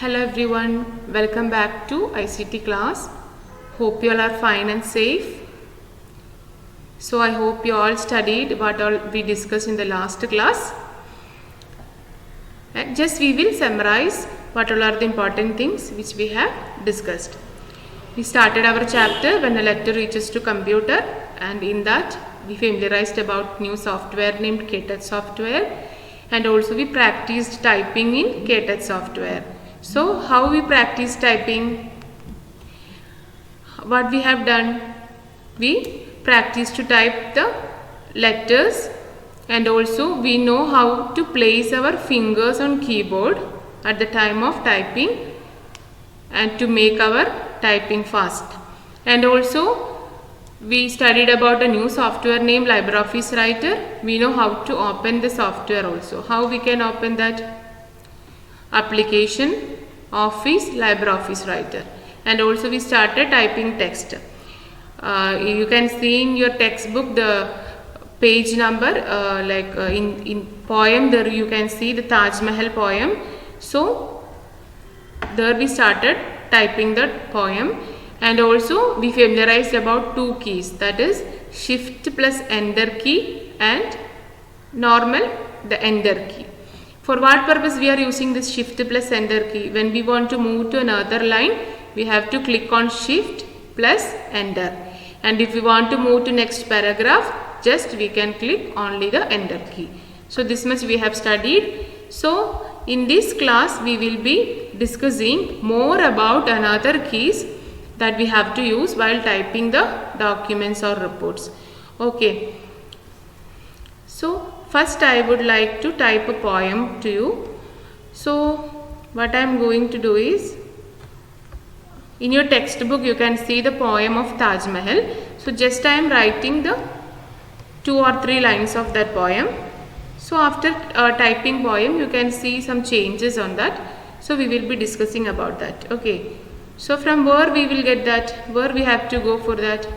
Hello everyone, welcome back to ICT class. Hope you all are fine and safe. So I hope you all studied what all we discussed in the last class. And just we will summarize what all are the important things which we have discussed. We started our chapter when a letter reaches to computer, and in that we familiarized about new software named KTouch software, and also we practiced typing in KTouch software. So how we practice typing? What we have done? We practice to type the letters, and also we know how to place our fingers on keyboard at the time of typing and to make our typing fast. And also we studied about a new software named LibreOffice Writer. We know how to open the software also. How we can open that? Application, Office, LibreOffice Writer. And also we started typing text. You can see in your textbook the page number, in poem there you can see the Taj Mahal poem. So there we started typing that poem, and also we familiarized about two keys, that is shift plus enter key and normal the enter key. For what purpose we are using this shift plus enter key? When we want to move to another line, we have to click on shift plus enter, and if we want to move to next paragraph, just we can click only the enter key. So this much we have studied. So in this class we will be discussing more about another keys that we have to use while typing the documents or reports. Okay. So first I would like to type a poem to you. So what I am going to do is, in your textbook you can see the poem of Taj Mahal. So just I am writing the 2 or 3 lines of that poem. So after typing poem you can see some changes on that. So we will be discussing about that. Okay. So from where we will get that? Where we have to go for that?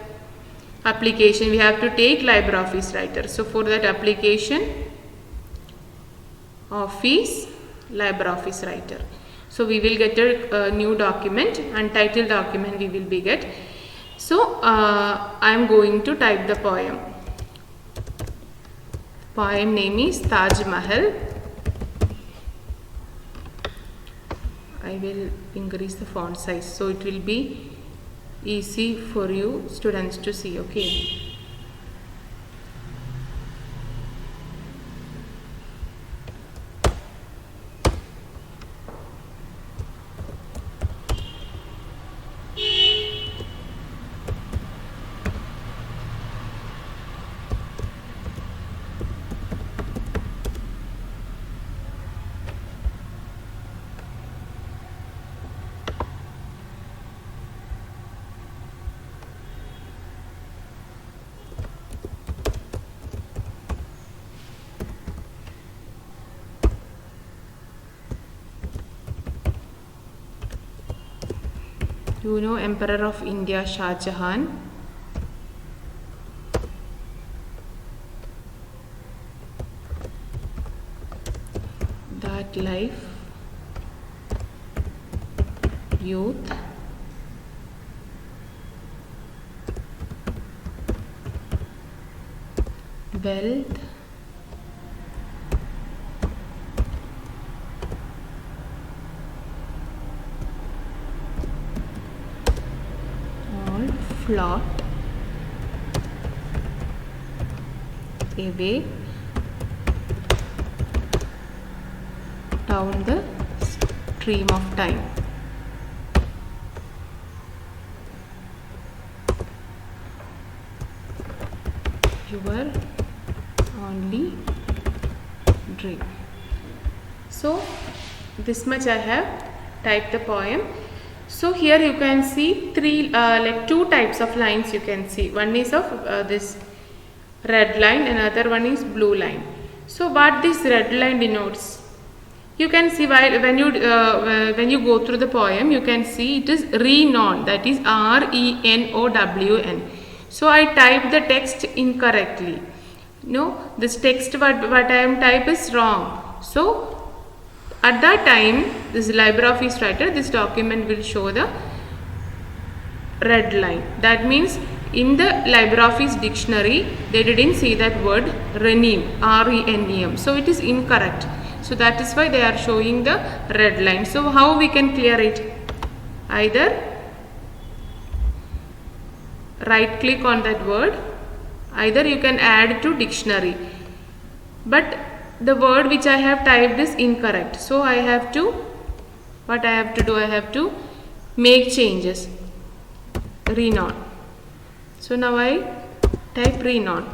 Application. We have to take LibreOffice Writer. So for that application, Office, LibreOffice Writer. So we will get a new document, untitled document we will be get. So I am going to type the poem. Poem name is Taj Mahal. I will increase the font size so it will be easy for you students to see. Okay. You know Emperor of India Shah Jahan. That life, youth, wealth, float away down the stream of time. Your only dream. So this much I have typed the poem. So here you can see 2 types of lines you can see. One is of this red line, another one is blue line. So what this red line denotes? You can see when you go through the poem, you can see it is renown, that is RENOWN. So I typed the text incorrectly. No, this text what I am type is wrong. So at that time, this LibreOffice Writer, this document will show the red line. That means in the LibreOffice dictionary, they didn't see that word renem, R-E-N-E-M. So it is incorrect. So that is why they are showing the red line. So how we can clear it? Either right click on that word, either you can add to dictionary. But the word which I have typed is incorrect. So I have to, what I have to do, I have to make changes. Renon. So now I type Renon.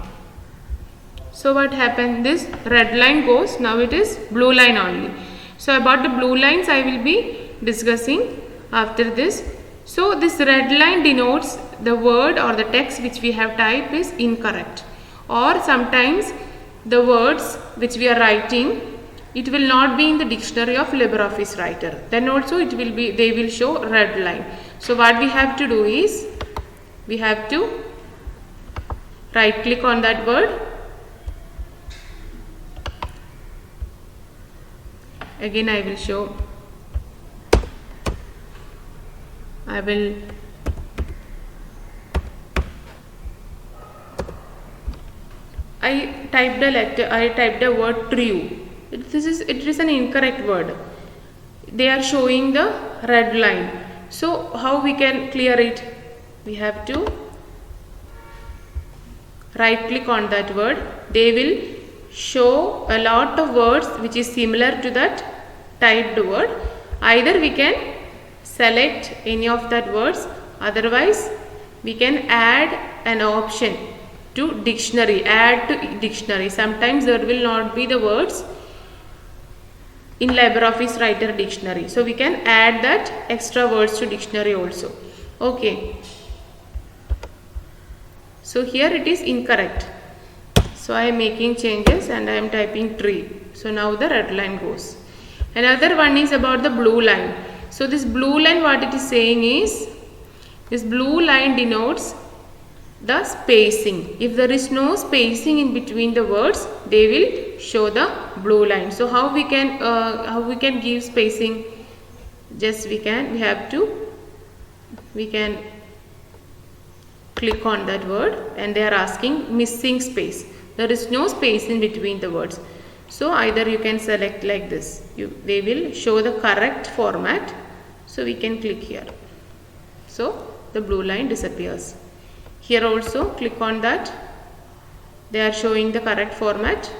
So what happened? This red line goes, now it is blue line only. So about the blue lines I will be discussing after this. So this red line denotes the word or the text which we have typed is incorrect. Or sometimes the words which we are writing, it will not be in the dictionary of LibreOffice Writer. Then also it will be, they will show red line. So what we have to do is, we have to right click on that word. Again I will show, I typed a word true. It is an incorrect word. They are showing the red line. So how we can clear it? We have to right click on that word. They will show a lot of words which is similar to that typed word. Either we can select any of that words, otherwise we can add an option to dictionary, add to dictionary. Sometimes there will not be the words in LibreOffice Writer dictionary, so we can add that extra words to dictionary also. Okay, so here it is incorrect, so I am making changes and I am typing tree. So now the red line goes. Another one is about the blue line. So this blue line, what it is saying is, this blue line denotes the spacing. If there is no spacing in between the words, they will show the blue line. So how we can give spacing? Just we can click on that word, and they are asking missing space. There is no space in between the words. So either you can select like this, they will show the correct format. So we can click here. So the blue line disappears. Here also click on that. They are showing the correct format.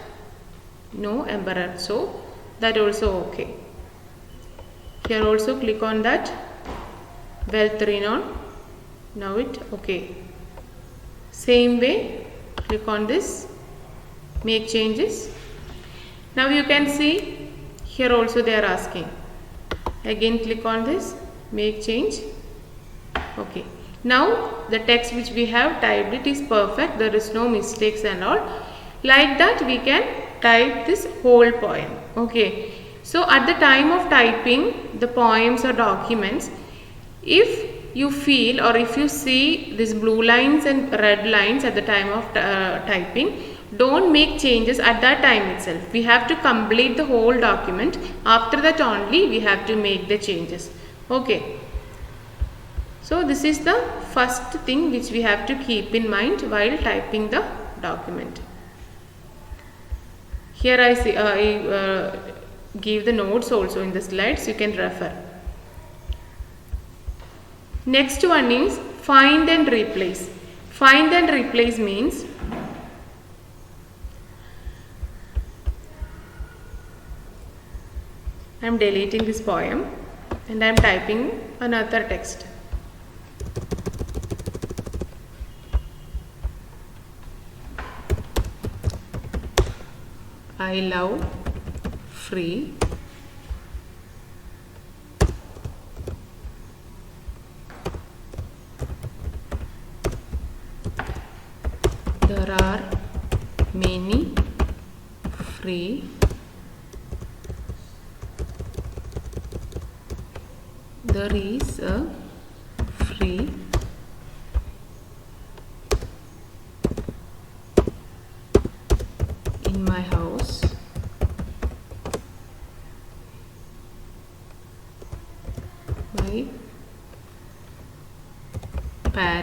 No error. So that also okay. Here also click on that. Wealth Renon. Now it okay. Same way, click on this. Make changes. Now you can see here also they are asking. Again click on this, make change. Okay. Now the text which we have typed, it is perfect. There is no mistakes and all. Like that we can type this whole poem. Okay. So at the time of typing the poems or documents, if you feel or if you see these blue lines and red lines at the time of typing, don't make changes at that time itself. We have to complete the whole document. After that only we have to make the changes. Okay. So this is the first thing which we have to keep in mind while typing the document. Here I see I give the notes also in the slides. You can refer. Next one is find and replace. Find and replace means I am deleting this poem and I am typing another text. I love free there are many free there is a free in my house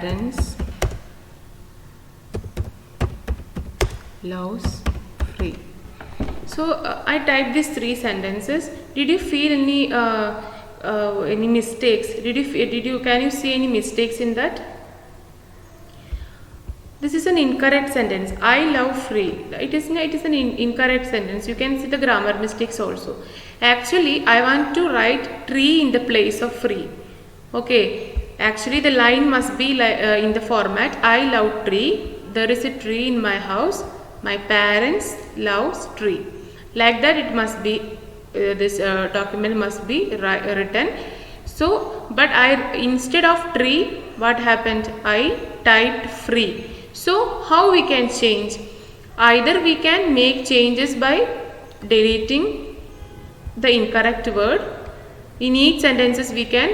parents loves free. So I typed these 3 sentences. Did you feel any mistakes? Can you see any mistakes in that? This is an incorrect sentence. I love free. It is an incorrect sentence. You can see the grammar mistakes also. Actually, I want to write tree in the place of free. Okay. Actually, the line must be in the format I love tree. There is a tree in my house. My parents loves tree. Like that, it must be this document must be written. So, but instead of tree, what happened? I typed free. So, how we can change? Either we can make changes by deleting the incorrect word. In each sentences we can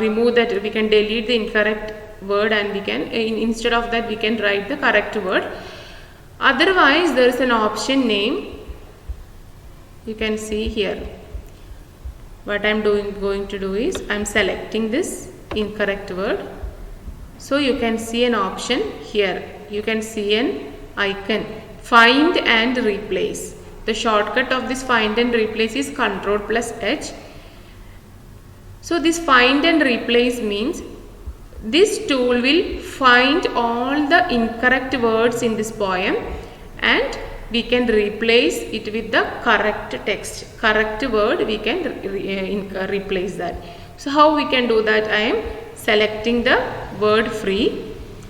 remove that, we can delete the incorrect word, and we can instead of that we can write the correct word. Otherwise, there is an option name. You can see here. What I am going to do is I am selecting this incorrect word. So you can see an option here. You can see an icon, find and replace. The shortcut of this find and replace is Ctrl+H. So this find and replace means this tool will find all the incorrect words in this poem and we can replace it with the correct text, correct word. We can replace that. So how we can do that? I am selecting the word free,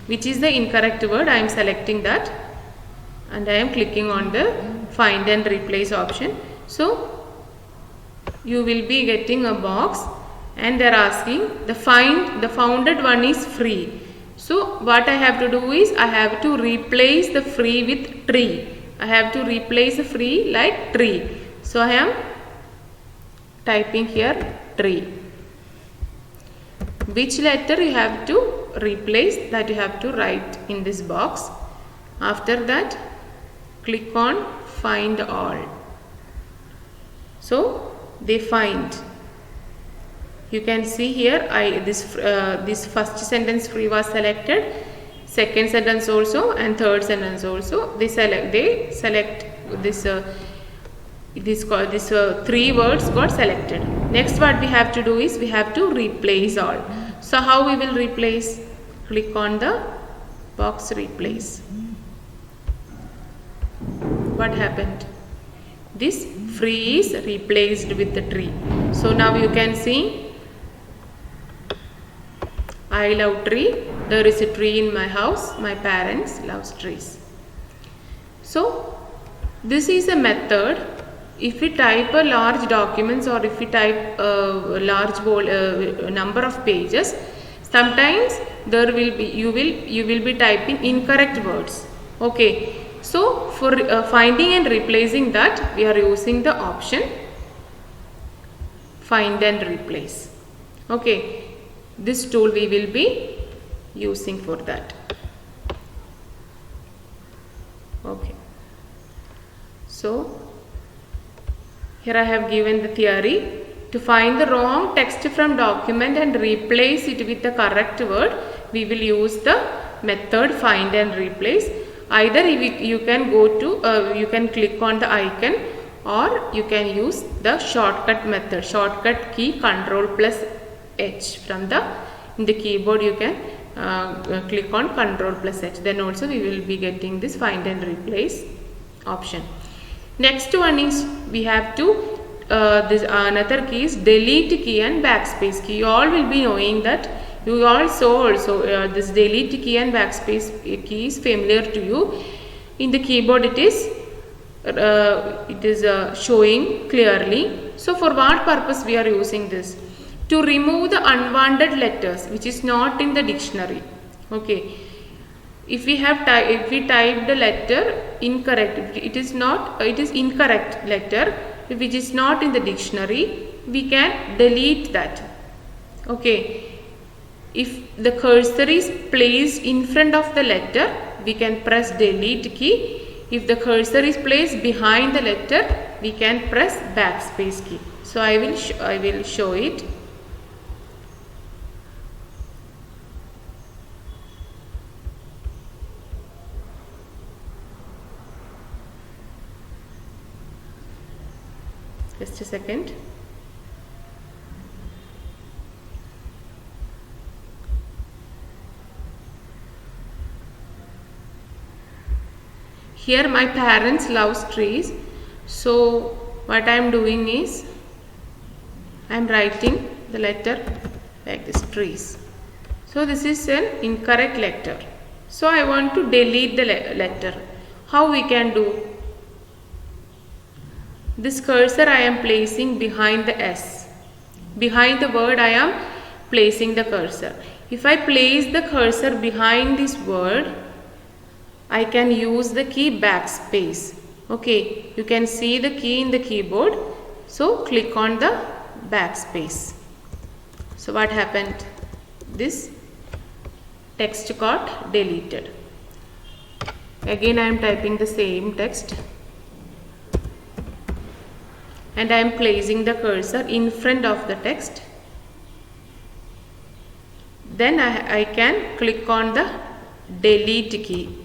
which is the incorrect word. I am selecting that and I am clicking on the find and replace option. So you will be getting a box and they are asking the founded one is free. So what I have to do is I have to replace the free with tree. I have to replace the free like tree. So I am typing here tree. Which letter you have to replace, that you have to write in this box. After that, click on find all. So they find. You can see here this first sentence free was selected, second sentence also, and third sentence also. They select this 3 words got selected. Next, what we have to do is we have to replace all. So how we will replace? Click on the box replace. What happened? This free is replaced with the tree. So now you can see I love tree. There is a tree in my house. My parents loves trees. So this is a method. If we type a large documents or if we type a large number of pages, sometimes there will be you will be typing incorrect words. Okay. So for finding and replacing that, we are using the option find and replace. Okay. This tool we will be using for that. Okay. So here I have given the theory. To find the wrong text from document and replace it with the correct word, we will use the method find and replace. Either you can go to you can click on the icon, or you can use the shortcut method. Shortcut key Ctrl+H from in the keyboard. You can click on Ctrl+H. Then also we will be getting this find and replace option. Next one is we have to this another key is delete key and backspace key. You all will be knowing that. You all saw also this delete key and backspace key is familiar to you. In the keyboard it is showing clearly. So for what purpose we are using this? To remove the unwanted letters which is not in the dictionary. Okay. If we type the letter incorrect, it is incorrect letter which is not in the dictionary, we can delete that. Okay. If the cursor is placed in front of the letter, we can press delete key. If the cursor is placed behind the letter, we can press backspace key. So I will show it. Just a second. Here my parents loves trees, so what I am doing is I am writing the letter like this, trees. So this is an incorrect letter. So I want to delete the letter. How we can do? This cursor I am placing behind the S. Behind the word I am placing the cursor. If I place the cursor behind this word, I can use the key backspace. Okay, you can see the key in the keyboard. So click on the backspace. So what happened? This text got deleted. Again I am typing the same text and I am placing the cursor in front of the text. Then I can click on the delete key.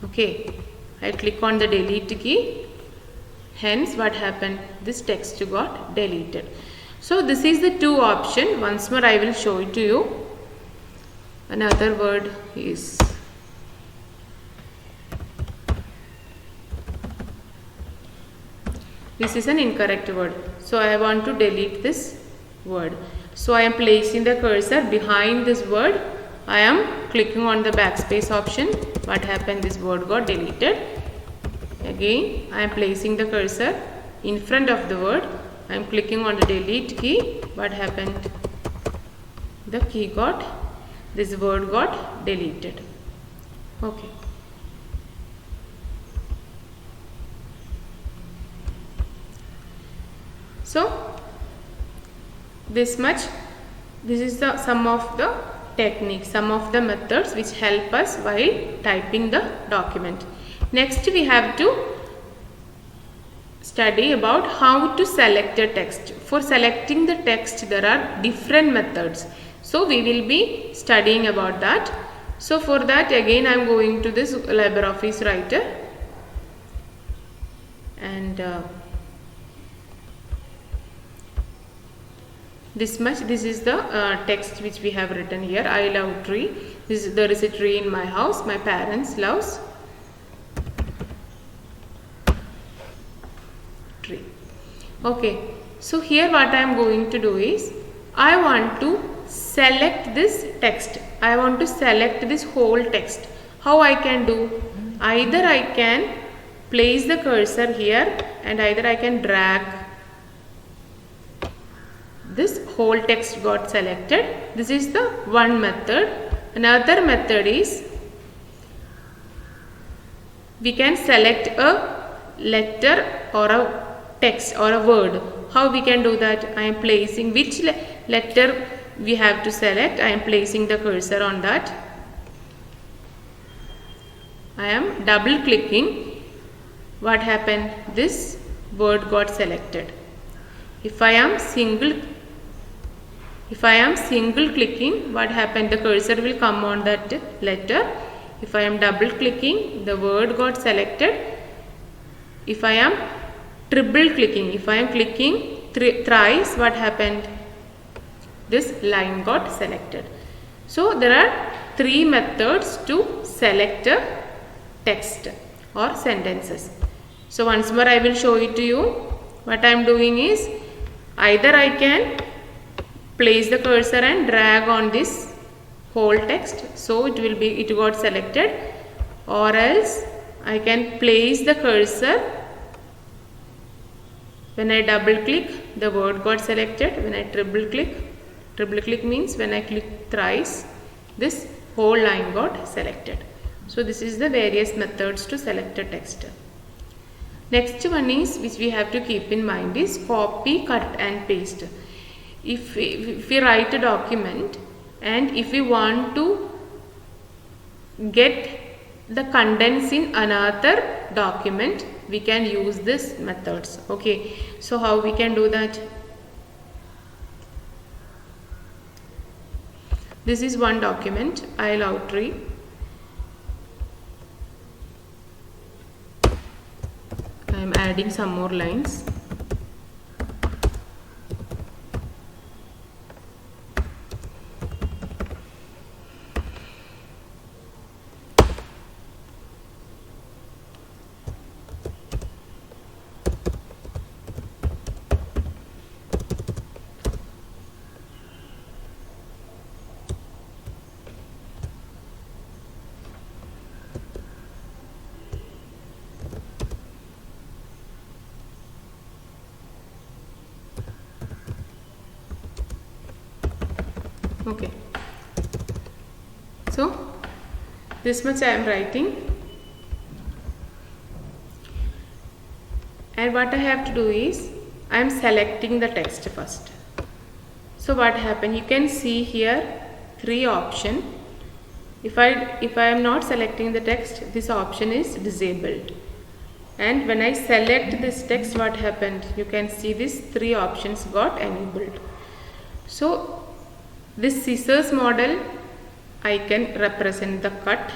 Okay, I click on the delete key. Hence what happened? This text got deleted. So this is the two option. Once more I will show it to you. Another word is this is an incorrect word. So I want to delete this word. So I am placing the cursor behind this word. I am clicking on the backspace option. What happened? This word got deleted. Again I am placing the cursor in front of the word. I am clicking on the delete key. What happened? This word got deleted. Okay. So this is the some of the techniques, some of the methods which help us while typing the document. Next we have to study about how to select a text. For selecting the text there are different methods. So we will be studying about that. So for that again I am going to this LibreOffice Writer and this is the text which we have written here. I love tree. There is a tree in my house. My parents loves tree. Okay. So here what I am going to do is I want to select this text. I want to select this whole text. How I can do? Either I can place the cursor here and either I can drag. This whole text got selected. This is the one method. Another method is we can select a letter or a text or a word. How we can do that? I am placing which letter we have to select. I am placing the cursor on that. I am double clicking. What happened? This word got selected. If I am single clicking, what happened? The cursor will come on that letter. If I am double clicking, the word got selected. If I am triple clicking, if I am clicking thrice, what happened? This line got selected. So there are three methods to select a text or sentences. So once more I will show it to you. What I am doing is either I can place the cursor and drag on this whole text, so it got selected, or else I can place the cursor. When I double click, the word got selected. When I triple click means when I click thrice, this whole line got selected. So this is the various methods to select a text. Next one is, which we have to keep in mind, is copy, cut and paste. If we write a document and if we want to get the contents in another document, we can use this methods. Okay, so how we can do that? This is one document, I love tree. I am adding some more lines. Okay, so this much I am writing, and what I have to do is I am selecting the text first. So what happened, you can see here 3 options. If I am not selecting the text, this option is disabled, and when I select this text, what happened, you can see these 3 options got enabled. So this scissors model, I can represent the cut.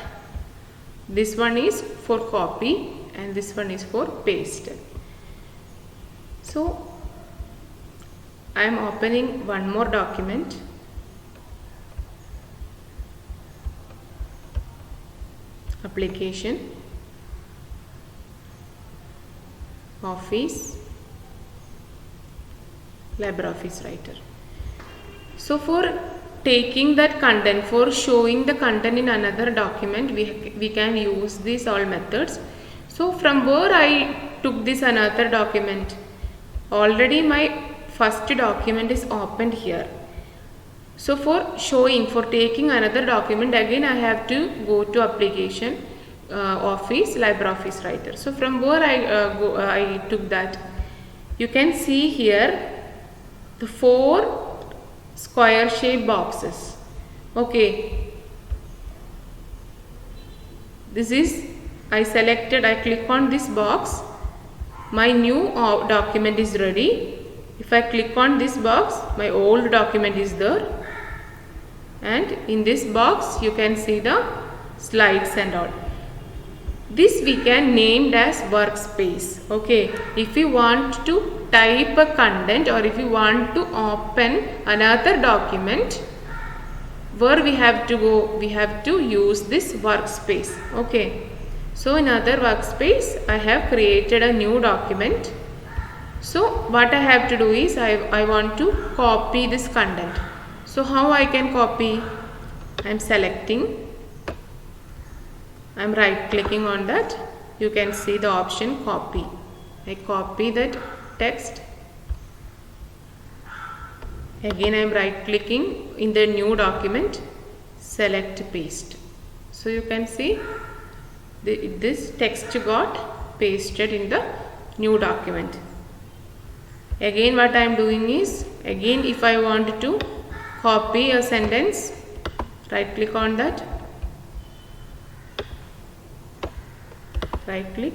This one is for copy and this one is for paste. So I am opening one more document. Application, Office, LibreOffice Writer. So for taking that content, for showing the content in another document, we can use these all methods. So from where I took this another document, already my first document is opened here. So for showing, for taking another document, again I have to go to Application, Office, LibreOffice Writer. So from where I took that, you can see here the 4 square shape boxes. Okay, this is, I selected, I click on this box, my new document is ready. If I click on this box, my old document is there, and in this box you can see the slides and all. This we can name as workspace. Okay, if you want to type a content or if you want to open another document, where we have to go, we have to use this workspace. Okay, so in other workspace I have created a new document. So what I have to do is I want to copy this content. So how I can copy? I am selecting, I am right clicking on that, you can see the option copy. I copy that text. Again I am right clicking in the new document, select paste. So you can see this text got pasted in the new document. Again what I am doing is, again if I want to copy a sentence, right click on that, right click,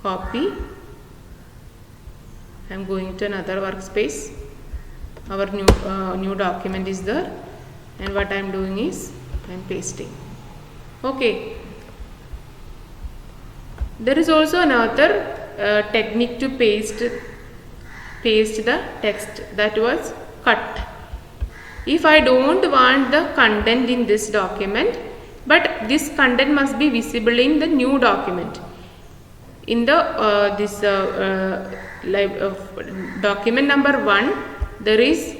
copy. I am going to another workspace, our new document is there, and what I am doing is I am pasting. Okay, there is also another technique to paste the text, that was cut. If I don't want the content in this document, but this content must be visible in the new document, in the document number 1, there is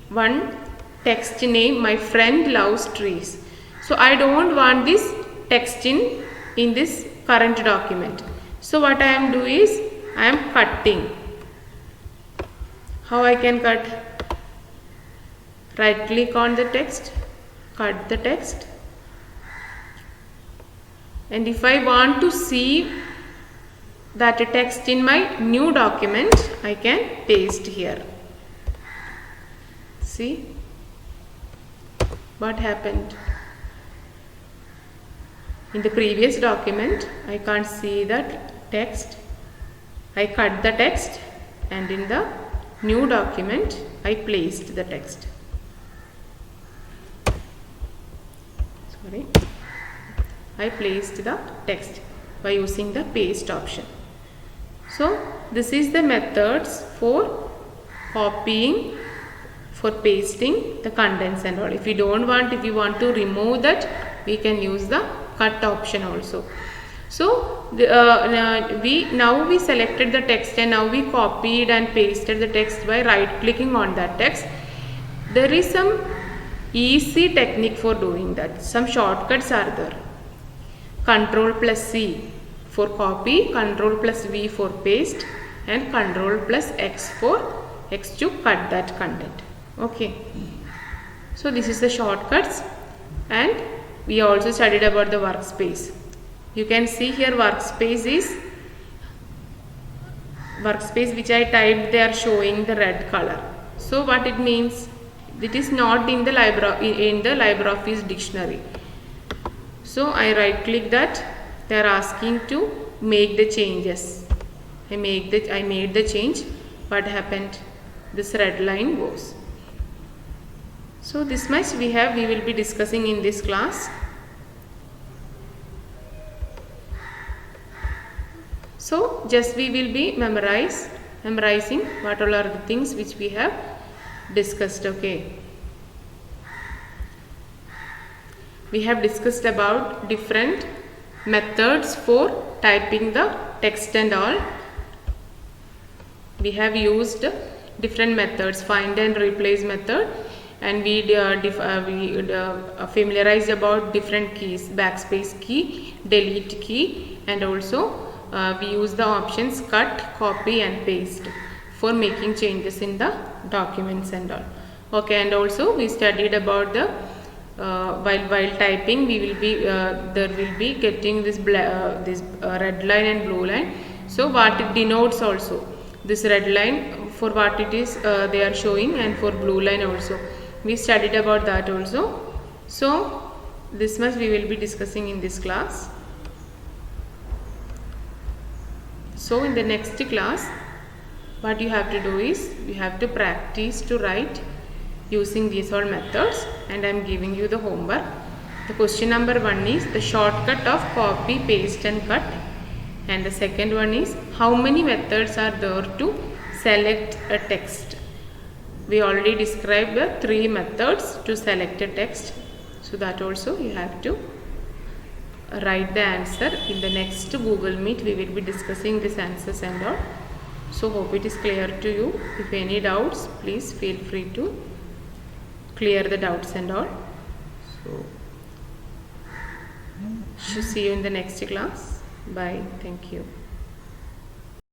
one text name, my friend loves trees. So I don't want this text in this current document. So what I am doing is I am cutting. How I can cut? Right click on the text, cut the text, and if I want to see that text in my new document, I can paste here. See what happened? In the previous document I can't see that text, I cut the text, and in the new document I placed the text. I placed the text by using the paste option. So this is the methods for copying, for pasting the contents and all. If you want to remove that, we can use the cut option also. So we selected the text, and now we copied and pasted the text by right clicking on that text. There is some easy technique for doing that. Some shortcuts are there. Ctrl+C for copy, Ctrl+V for paste, and Ctrl+X to cut that content. Okay. So this is the shortcuts, and we also studied about the workspace. You can see here workspace which I typed, they are showing the red color. So what it means, it is not in the LibreOffice dictionary. So I right click that, they are asking to make the changes. I made the change. What happened? This red line goes. So this much we will be discussing in this class. So just we will be memorizing what all are the things which we have discussed. Okay. We have discussed about different methods for typing the text and all. We have used different methods, find and replace method, and we familiarized about different keys, backspace key, delete key, and also we use the options cut, copy and paste for making changes in the documents and all. Okay, and also we studied about the while typing we will be there will be getting this red line and blue line. So what it denotes also, this red line for what it is they are showing, and for blue line also we studied about that also. So this much we will be discussing in this class. So in the next class what you have to do is you have to practice to write using these all methods, and I am giving you the homework. The question number 1 is the shortcut of copy, paste and cut, and the second one is how many methods are there to select a text. We already described the 3 methods to select a text, so that also you have to write the answer. In the next Google Meet we will be discussing these answers and all. So hope it is clear to you. If any doubts, please feel free to clear the doubts and all. So see you in the next class. Bye. Thank you.